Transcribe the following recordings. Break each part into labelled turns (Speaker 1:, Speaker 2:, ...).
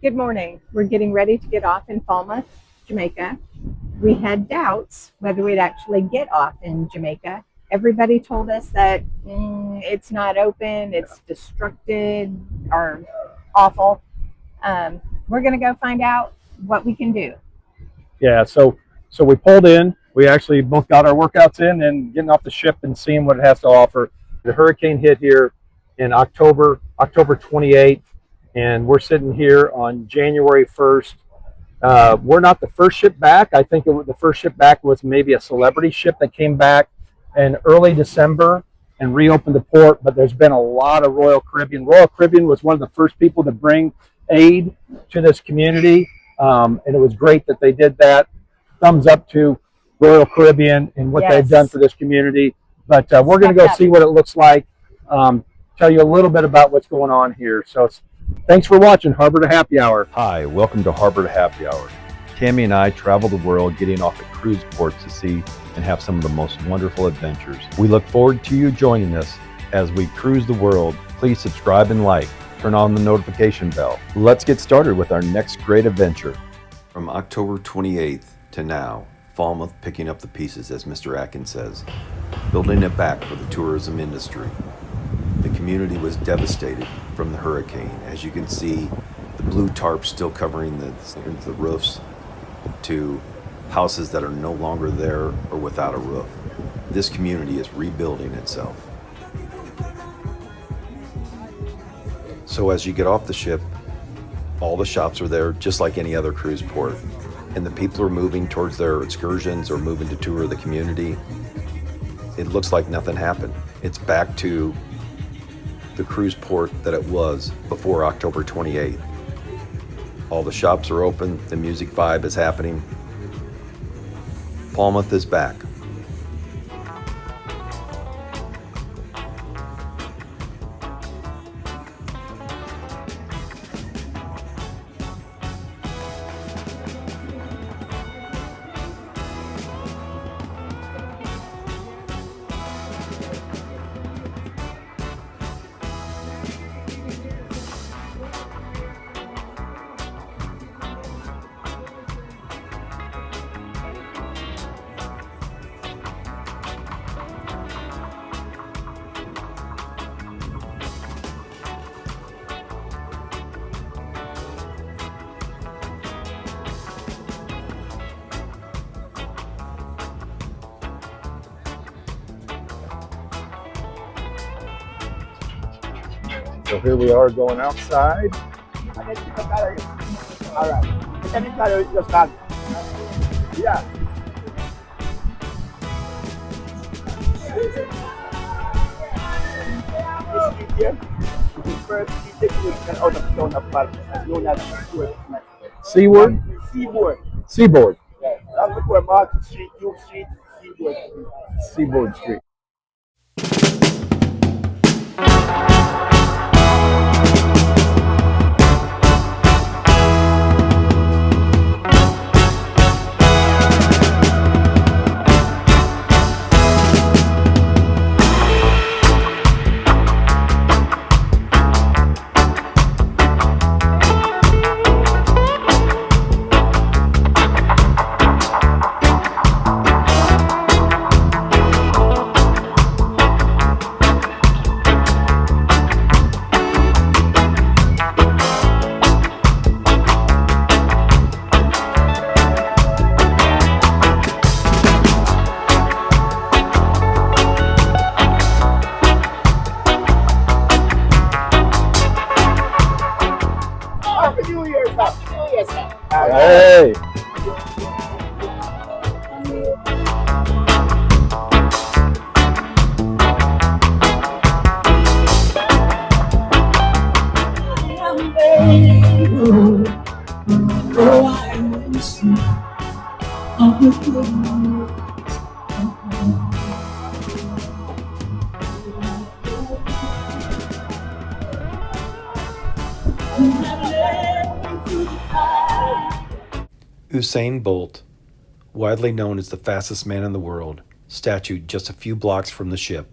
Speaker 1: Good morning. We're getting ready to get off in Falmouth, Jamaica. We had doubts whether we'd actually get off in Jamaica. Everybody told us that it's not open, it's destructed or awful. We're going to go find out what we can do.
Speaker 2: Yeah, so we pulled in. We actually both got our workouts in and getting off the ship and seeing what it has to offer. The hurricane hit here in October 28th, and we're sitting here on January 1st. We're not the first ship back. I think the first ship back was maybe a celebrity ship that came back in early December and reopened the port, but there's been a lot of Royal Caribbean. Royal Caribbean was one of the first people to bring aid to this community, and it was great that they did that. Thumbs up to Royal Caribbean and what they've done for this community. But we're going to go see what it looks like, tell you a little bit about what's going on here. So thanks for watching Harbor to Happy Hour.
Speaker 3: Hi, welcome to Harbor to Happy Hour. Tammy and I travel the world getting off at cruise ports to see and have some of the most wonderful adventures. We look forward to you joining us as we cruise the world. Please subscribe and like. Turn on the notification bell. Let's get started with our next great adventure.
Speaker 4: From October 28th to now, Falmouth picking up the pieces, as Mr. Atkins says, building it back for the tourism industry. The community was devastated from the hurricane. As you can see, the blue tarp still covering the roofs to houses that are no longer there or without a roof. This community is rebuilding itself. So as you get off the ship, all the shops are there just like any other cruise port. And the people are moving towards their excursions or moving to tour the community. It looks like nothing happened. It's back to the cruise port that it was before October 28th. All the shops are open, the music vibe is happening. Falmouth is back.
Speaker 2: So here we are going outside.
Speaker 5: All right. Yeah.
Speaker 2: Seaward?
Speaker 5: Seaboard.
Speaker 2: Seaboard.
Speaker 5: Yeah. That's before Market Street, Duke Street, Seaboard.
Speaker 2: Seaboard Street. Hey!
Speaker 4: Usain Bolt, widely known as the fastest man in the world, statued just a few blocks from the ship.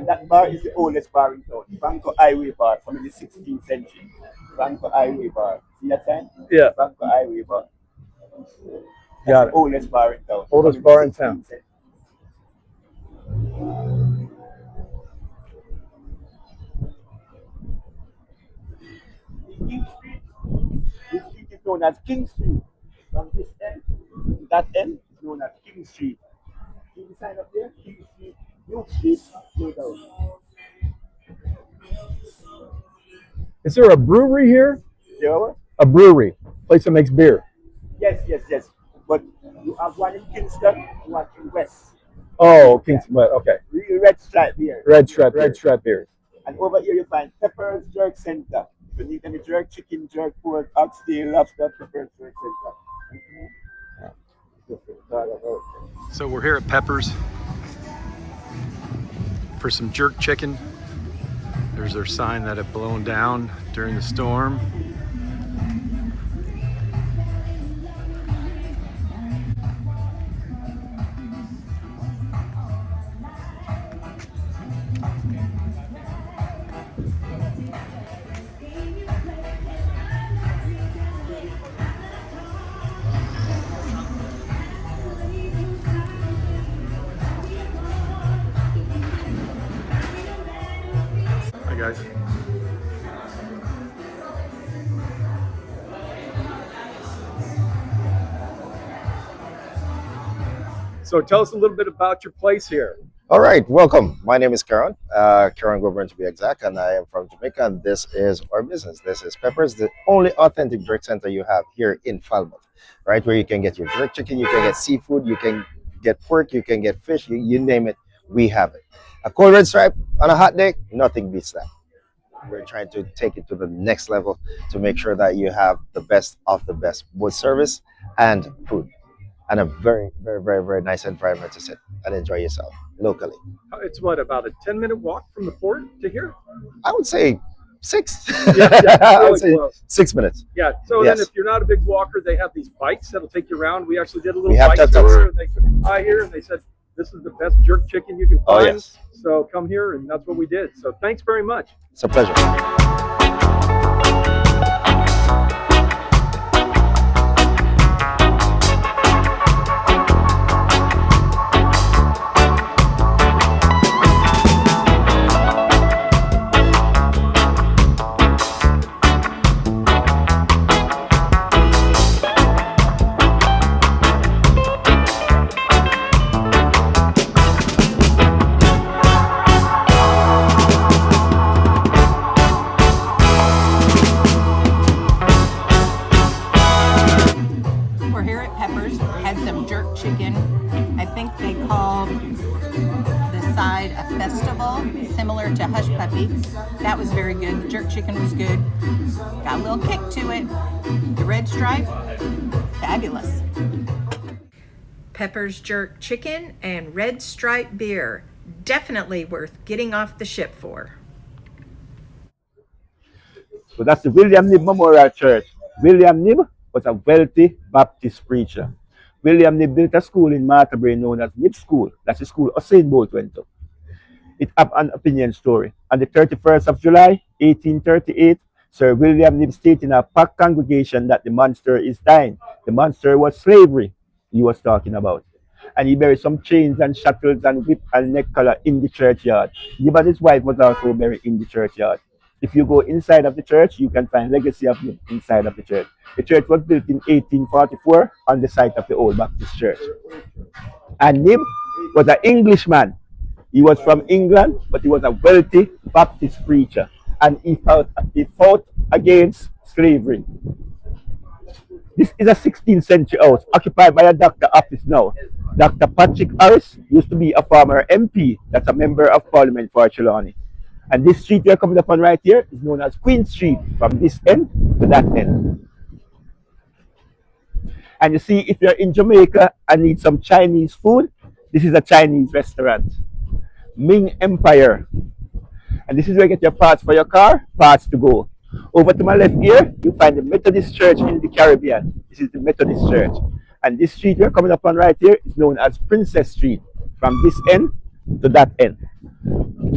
Speaker 5: And that bar is the oldest bar in town. Franco Highway Bar from the 16th century. Franco Highway Bar. See that sign?
Speaker 2: Yeah.
Speaker 5: Franco Highway Bar. That's
Speaker 2: Got
Speaker 5: the
Speaker 2: it.
Speaker 5: oldest bar in town.
Speaker 2: Oldest
Speaker 5: from the
Speaker 2: bar in
Speaker 5: 16th
Speaker 2: town.
Speaker 5: century. King Street. This street is known as King Street. From this end to that end is known as King Street. See the sign up there? King Street, Duke Street, go down.
Speaker 2: Is there a brewery here?
Speaker 5: There was?
Speaker 2: A brewery, place that makes beer.
Speaker 5: Yes, yes, yes. But you have one in Kingston, one in West.
Speaker 2: Oh, Kingston. Okay.
Speaker 5: Real red stripe beer.
Speaker 2: Red stripe beer.
Speaker 5: And over here you find Pepper's Jerk Center. If you need any jerk chicken, jerk pork, oxtail, lobster, Pepper's Jerk Center.
Speaker 3: So we're here at Pepper's for some jerk chicken. There's their sign that had blown down during the storm. Hi guys.
Speaker 2: So tell us a little bit about your place here.
Speaker 6: All right, welcome. My name is Karen, Karen Goburn to be exact, and I am from Jamaica, and this is our business. This is Peppers, the only authentic jerk center you have here in Falmouth, right? Where you can get your jerk chicken, you can get seafood, you can get pork, you can get fish, you name it, we have it. A cold red stripe on a hot day, nothing beats that. We're trying to take it to the next level to make sure that you have the best of the best, both service and food, and a very, very, very, very nice environment to sit and enjoy yourself locally.
Speaker 2: It's what, about a 10-minute walk from the port to here?
Speaker 6: I would say 6.
Speaker 2: Yeah,
Speaker 6: I
Speaker 2: really
Speaker 6: would say
Speaker 2: close.
Speaker 6: 6 minutes.
Speaker 2: Yeah. So
Speaker 6: Yes.
Speaker 2: then, if you're not a big walker, they have these bikes that'll take you around. We actually did a little
Speaker 6: We have
Speaker 2: bike
Speaker 6: tuk-tuks.
Speaker 2: tour, and they said, "Hi here," and they said, "This is the best jerk chicken you can
Speaker 6: Oh,
Speaker 2: find."
Speaker 6: yes.
Speaker 2: So come here, and that's what we did. So thanks very much.
Speaker 6: It's a pleasure.
Speaker 1: We're here at Pepper's, had some jerk chicken. I think they called the side a festival, similar to Hush Puppy. That was very good. The jerk chicken was good. Got a little kick to it. The red stripe, fabulous. Pepper's jerk chicken and red stripe beer. Definitely worth getting off the ship for.
Speaker 5: So that's the William Nib Memorial Church. William Nib was a wealthy Baptist preacher. William Nib built a school in Marthabury known as Nib School. That's the school Usain Bolt went to. It have an opinion story. On the 31st of July, 1838, Sir William Nib stated in a packed congregation that the monster is dying. The monster was slavery he was talking about. And he buried some chains and shackles and whip and neck collar in the churchyard. Nib and his wife was also buried in the churchyard. If you go inside of the church, you can find legacy of Nib inside of the church. The church was built in 1844 on the site of the old Baptist church. And Nib was an Englishman. He was from England, but he was a wealthy Baptist preacher. And he fought against slavery. This is a 16th century house occupied by a doctor office now. Dr. Patrick Harris used to be a former MP, that's a member of Parliament for Trelawney. And this street we're coming upon right here is known as Queen Street, from this end to that end. And you see, if you're in Jamaica and need some Chinese food, this is a Chinese restaurant. Ming Empire. And this is where you get your parts for your car, parts to go. Over to my left here, you find the Methodist Church in the Caribbean. This is the Methodist Church. And this street we're coming upon right here is known as Princess Street, from this end to that end.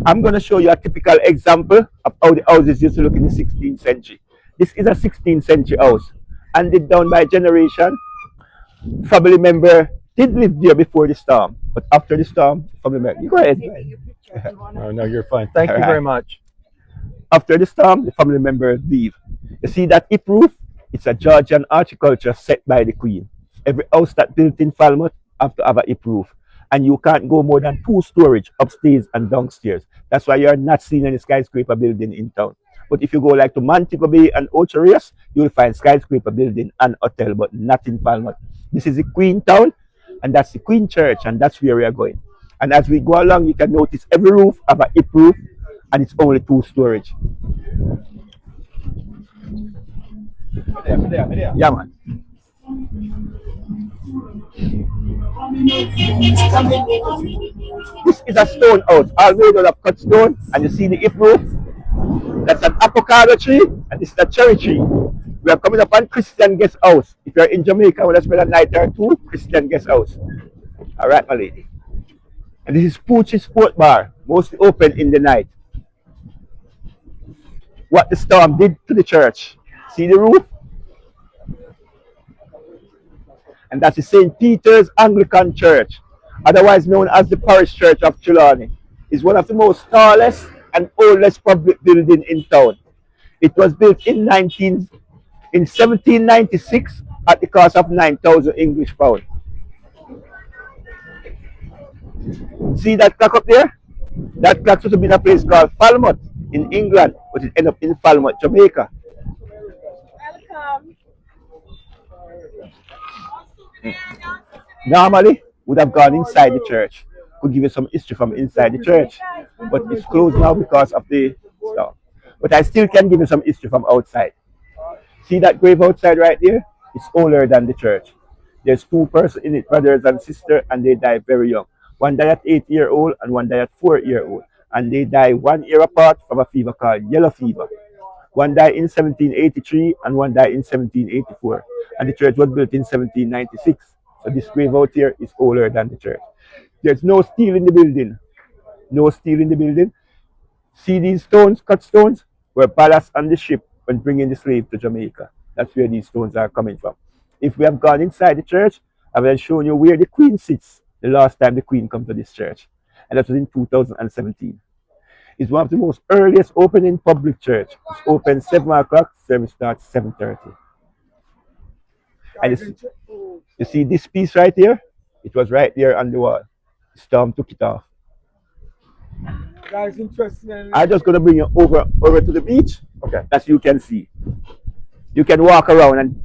Speaker 5: I'm going to show you a typical example of how the houses used to look in the 16th century. This is a 16th century house, handed down by generation. Family member did live there before the storm, but after the storm, family member. You go ahead.
Speaker 2: Oh, no, you're fine. Thank you very much.
Speaker 5: After the storm, the family members leave. You see that hip roof? It's a Georgian horticulture set by the Queen. Every house that built in Falmouth have to have a hip roof. And you can't go more than 2 storage upstairs and downstairs. That's why you're not seeing any skyscraper building in town. But if you go like to Montego Bay and Ocho Rios, you'll find skyscraper building and hotel, but not in Falmouth. This is the Queen Town, and that's the Queen Church, and that's where we are going. And as we go along, you can notice every roof have a hip roof, and it's only 2 storage. Yeah, man. This is a stone house, all made out of cut stone, and you see the hip roof. That's an avocado tree, and this is a cherry tree. We are coming up on Christian Guest House. If you're in Jamaica, want to spend a night or two, Christian Guest House. All right, my lady. And this is Poochie's Sport Bar, mostly open in the night. What the storm did to the church. See the roof? And that's the St. Peter's Anglican Church, otherwise known as the Parish Church of Trelawney. It's one of the most tallest and oldest public building in town. It was built in 1796 at the cost of 9,000 English pounds. See that clock up there? That clock should have been a place called Falmouth in England, but it ended up in Falmouth, Jamaica.
Speaker 1: Welcome.
Speaker 5: Normally, would have gone inside the church. Could give you some history from inside the church, but it's closed now because of the storm. But I still can give you some history from outside. See that grave outside right there? It's older than the church. There's 2 persons in it, brothers and sisters, and they died very young. One died at 8-year-old and one died at 4-year-old. And they died 1 year apart from a fever called yellow fever. One died in 1783 and one died in 1784. And the church was built in 1796. So this grave out here is older than the church. There's no steel in the building. No steel in the building. See these stones, cut stones, were ballast on the ship when bringing the slave to Jamaica. That's where these stones are coming from. If we have gone inside the church, I will show you where the Queen sits the last time the Queen came to this church. And that was in 2017. It's one of the most earliest opening public church. It's open 7 o'clock, service starts 7:30. And you see this piece right here? It was right there on the wall. The storm took it off.
Speaker 7: Guys, interesting.
Speaker 5: I'm just gonna bring you over to the beach.
Speaker 2: Okay.
Speaker 5: As you can see. You can walk around and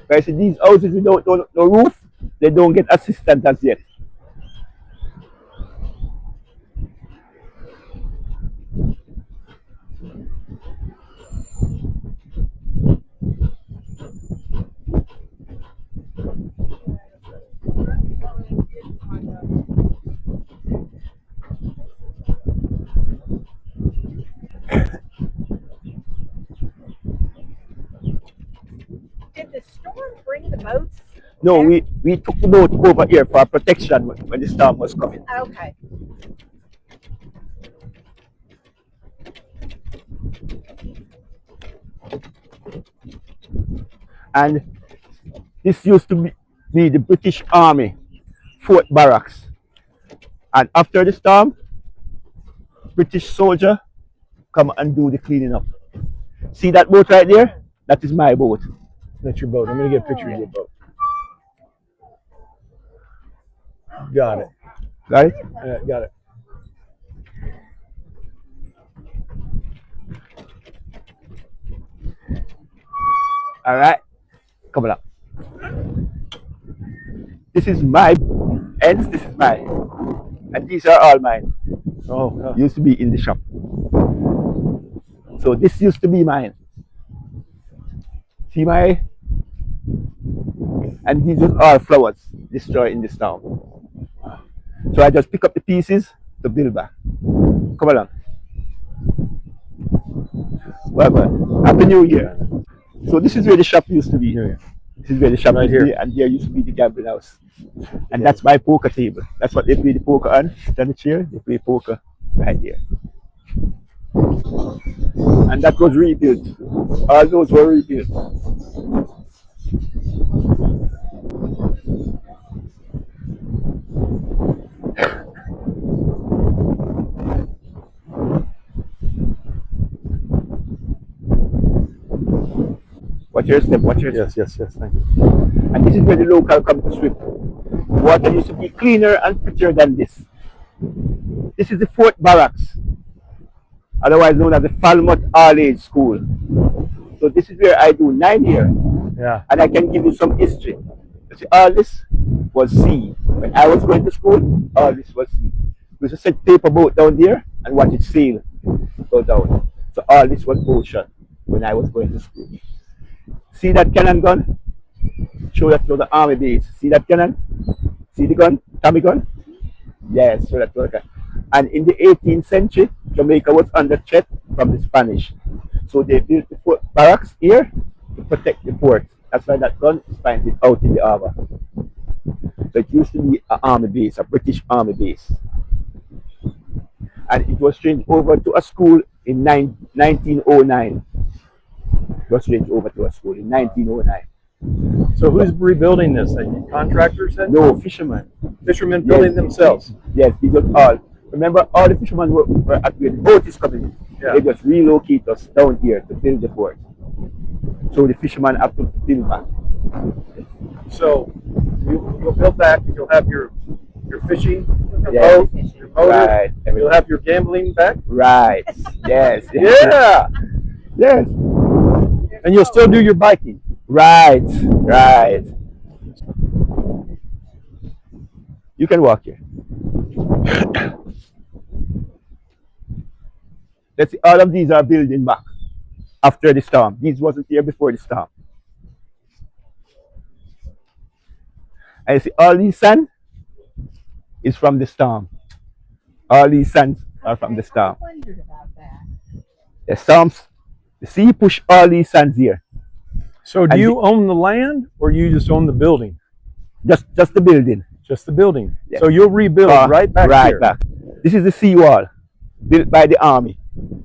Speaker 5: guys, see these houses without no roof, they don't get assistance as yet.
Speaker 1: Did the storm bring the boats?
Speaker 5: No, we took the boat over here for protection when the storm was coming.
Speaker 1: Okay.
Speaker 5: And this used to be the British Army Fort Barracks. And after the storm, British soldier come and do the cleaning up. See that boat right there? That is my boat.
Speaker 2: That's your boat. I'm going to get a picture of your boat. Got it.
Speaker 5: Got it?
Speaker 2: Got it.
Speaker 5: All right. Come on up. This is my ends. This is mine. And these are all mine.
Speaker 2: Oh,
Speaker 5: Used to be in the shop. So this used to be mine. See my, and these are all flowers destroyed in the storm. So I just pick up the pieces to build back. Come along. Well, Happy New Year. So this is where the shop used to be.
Speaker 2: here.
Speaker 5: This is where the shop
Speaker 2: Right
Speaker 5: used to be,
Speaker 2: here.
Speaker 5: and there used to be the gambling house. And that's my poker table. That's what they play the poker on. Sit on the chair, they play poker right there. And that was rebuilt. All those were rebuilt. Watch your step, watch your step.
Speaker 2: Yes. Thank you.
Speaker 5: And this is where the local come to swim. Water used to be cleaner and prettier than this. This is the Fort Barracks, otherwise known as the Falmouth All-Age School. So this is where I do 9 years,
Speaker 2: Yeah.
Speaker 5: and I can give you some history. You see, all this was sea. When I was going to school, all this was sea. We used to set paper boat down there and watch it sail go down. So all this was ocean when I was going to school. See that cannon gun? Show that to the army base. See that cannon? See the gun? Tommy gun? Yes, show that to the gun. And in the 18th century, Jamaica was under threat from the Spanish. So they built the fort barracks here to protect the port. That's why that gun is pointed out in the harbor. So it used to be an army base, a British army base. And it was changed over to a school in 1909. It was changed over to a school in 1909.
Speaker 2: So who's rebuilding this thing? Contractors then?
Speaker 5: No, fishermen.
Speaker 2: Fishermen building themselves?
Speaker 5: Yes, these are all. Remember, all the fishermen were at where the boat is coming in.
Speaker 2: Yeah.
Speaker 5: They just relocate us down here to build the port. So the fishermen have to build back.
Speaker 2: So you'll build back, you'll have your fishing, your
Speaker 5: Yes.
Speaker 2: boat, your motor,
Speaker 5: Right.
Speaker 2: you'll have your gambling back?
Speaker 5: Right. Yes.
Speaker 2: Yeah!
Speaker 5: Yes.
Speaker 2: And you'll still do your biking?
Speaker 5: Right. Right. You can walk here. Let's see, all of these are building back after the storm. These wasn't here before the storm. And you see, all these sand is from the storm. All these sands are from the storm.
Speaker 1: I wondered about that.
Speaker 5: The storms, the sea push all these sands here.
Speaker 2: So do
Speaker 5: And
Speaker 2: you own the land or you just own the building?
Speaker 5: Just the building.
Speaker 2: Just the building.
Speaker 5: Yeah.
Speaker 2: So you'll rebuild right back
Speaker 5: right
Speaker 2: here.
Speaker 5: back. This is the seawall built by the army.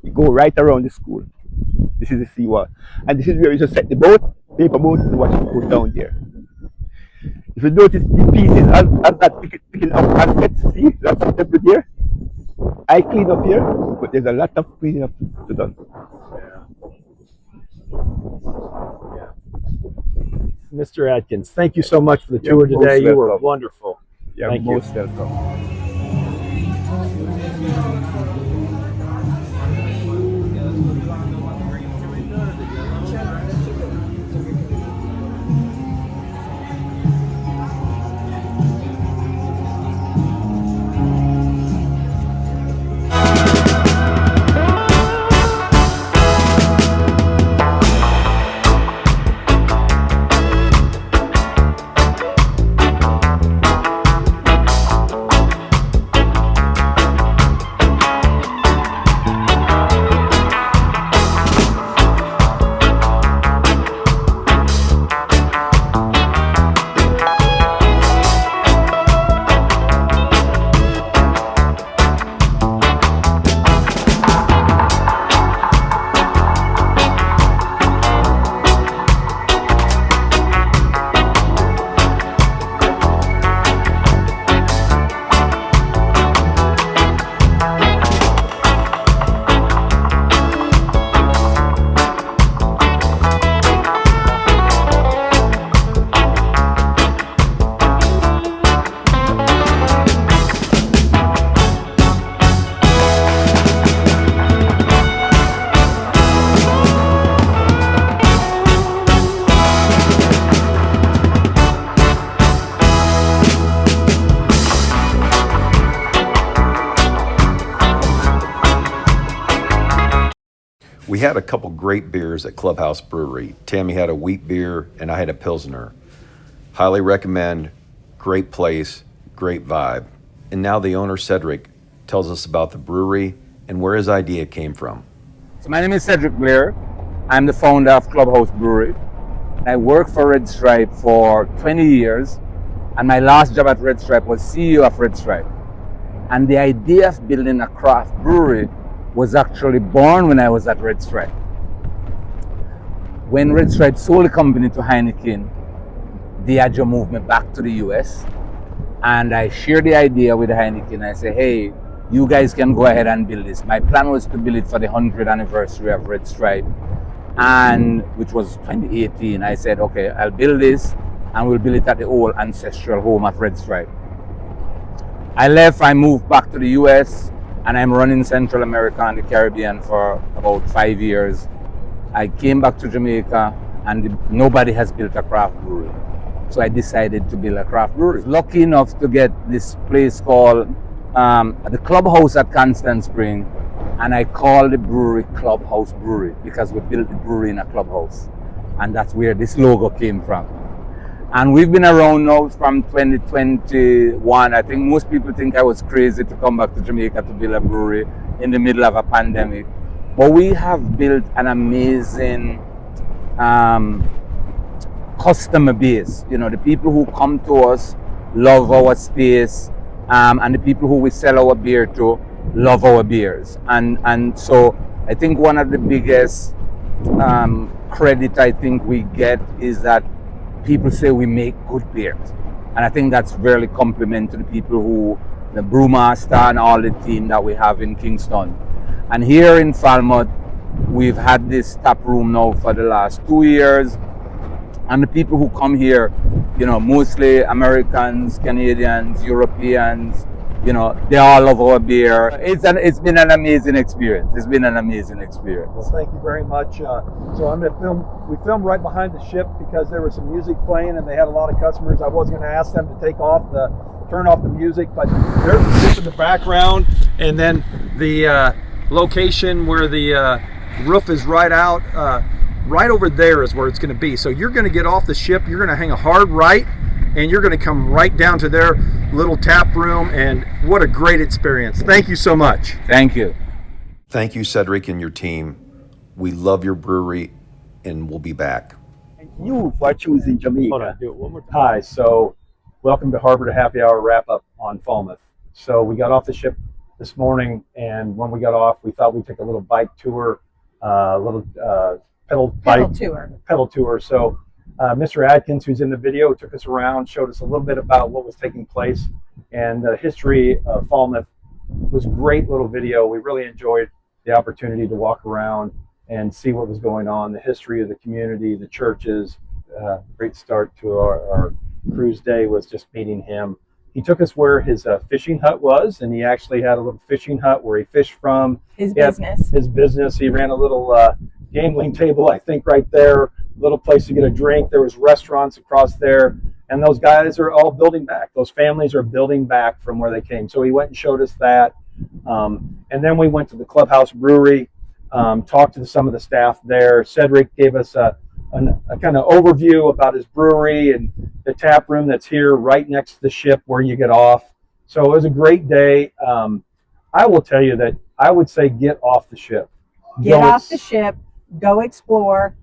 Speaker 5: You go right around the school. This is the seawall. And this is where you just set the boat, paper boat, and watch it go down there. If you notice the pieces as that picking up and get see, lots of them there. I clean up here, but there's a lot of cleaning up to done.
Speaker 2: Mr. Atkins, thank you so much for the
Speaker 5: You're
Speaker 2: tour today.
Speaker 5: most
Speaker 2: You were
Speaker 5: welcome.
Speaker 2: wonderful.
Speaker 5: You're
Speaker 2: Thank you.
Speaker 5: most welcome.
Speaker 4: We had a couple great beers at Clubhouse Brewery. Tammy had a wheat beer and I had a Pilsner. Highly recommend. Great place, great vibe. And now the owner, Cedric, tells us about the brewery and where his idea came from.
Speaker 8: So my name is Cedric Blair. I'm the founder of Clubhouse Brewery. I worked for Red Stripe for 20 years, and my last job at Red Stripe was CEO of Red Stripe. And the idea of building a craft brewery was actually born when I was at Red Stripe. When Red Stripe sold the company to Heineken, Diageo moved me back to the US, and I shared the idea with Heineken. I said, hey, you guys can go ahead and build this. My plan was to build it for the 100th anniversary of Red Stripe, and which was 2018. I said, okay, I'll build this, and we'll build it at the old ancestral home of Red Stripe. I left, I moved back to the US, and I'm running Central America and the Caribbean for about 5 years. I came back to Jamaica, and nobody has built a craft brewery. So I decided to build a craft brewery. Lucky enough to get this place called the Clubhouse at Constant Spring, and I called the brewery Clubhouse Brewery because we built the brewery in a clubhouse, and that's where this logo came from. And we've been around now from 2021. I think most people think I was crazy to come back to Jamaica to build a brewery in the middle of a pandemic, but we have built an amazing customer base. You know, the people who come to us love our space, and the people who we sell our beer to love our beers. And so I think one of the biggest credit I think we get is that people say we make good beers. And I think that's really compliment to the people who, the brewmaster and all the team that we have in Kingston. And here in Falmouth, we've had this tap room now for the last 2 years. And the people who come here, you know, mostly Americans, Canadians, Europeans, you know, they all love our beer. It's been an amazing experience. It's been an amazing experience.
Speaker 2: Well, thank you very much. So I'm gonna film. We filmed right behind the ship because there was some music playing and they had a lot of customers. I was going to ask them to turn off the music, but there's the ship in the background, and then the location where the roof is right out. Right over there is where it's going to be. So you're going to get off the ship. You're going to hang a hard right, and you're going to come right down to their little tap room, and what a great experience. Thank you so much.
Speaker 8: Thank you.
Speaker 4: Thank you, Cedric and your team. We love your brewery, and we'll be back.
Speaker 5: Thank you for choosing Jamaica.
Speaker 2: Hold on, do it one more time. Hi, so welcome to Harbor to Happy Hour wrap-up on Falmouth. So we got off the ship this morning, and when we got off, we thought we'd take a little bike tour, pedal tour. So Mr. Atkins, who's in the video, took us around, showed us a little bit about what was taking place and the history of Falmouth. It was a great little video. We really enjoyed the opportunity to walk around and see what was going on, the history of the community, the churches. Great start to our cruise day was just meeting him. He took us where his fishing hut was, and he actually had a little fishing hut where he fished from. His business. He ran a little gambling table, I think, right there. Little place to get a drink. There was restaurants across there, and those guys are all building back. Those families are building back from where they came. So he went and showed us that, and then we went to the Clubhouse Brewery, talked to some of the staff there. Cedric gave us a kind of overview about his brewery and the tap room that's here right next to the ship where you get off. So it was a great day. I will tell you that I would say get off the ship.
Speaker 1: Get off the ship, go explore,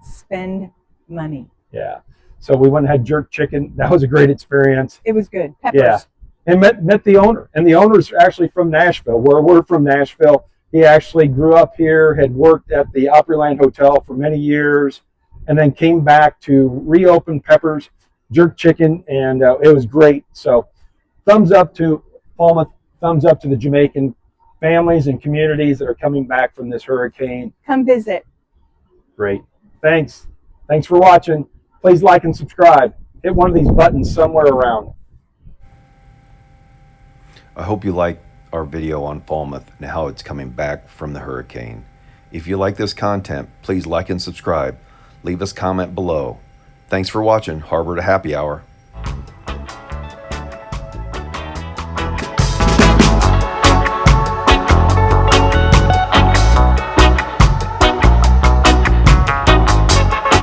Speaker 1: spend money.
Speaker 2: Yeah. So we went and had jerk chicken. That was a great experience.
Speaker 1: It was good. Peppers.
Speaker 2: Yeah. And met the owner. And the owner's actually from Nashville, where we're from Nashville. He actually grew up here, had worked at the Opryland Hotel for many years, and then came back to reopen Pepper's jerk chicken, and it was great. So thumbs up to Falmouth, thumbs up to the Jamaican families and communities that are coming back from this hurricane.
Speaker 1: Come visit.
Speaker 2: Great. Thanks. Thanks for watching. Please like and subscribe. Hit one of these buttons somewhere around.
Speaker 4: I hope you like our video on Falmouth and how it's coming back from the hurricane. If you like this content, please like and subscribe. Leave us a comment below. Thanks for watching Harbor to Happy Hour.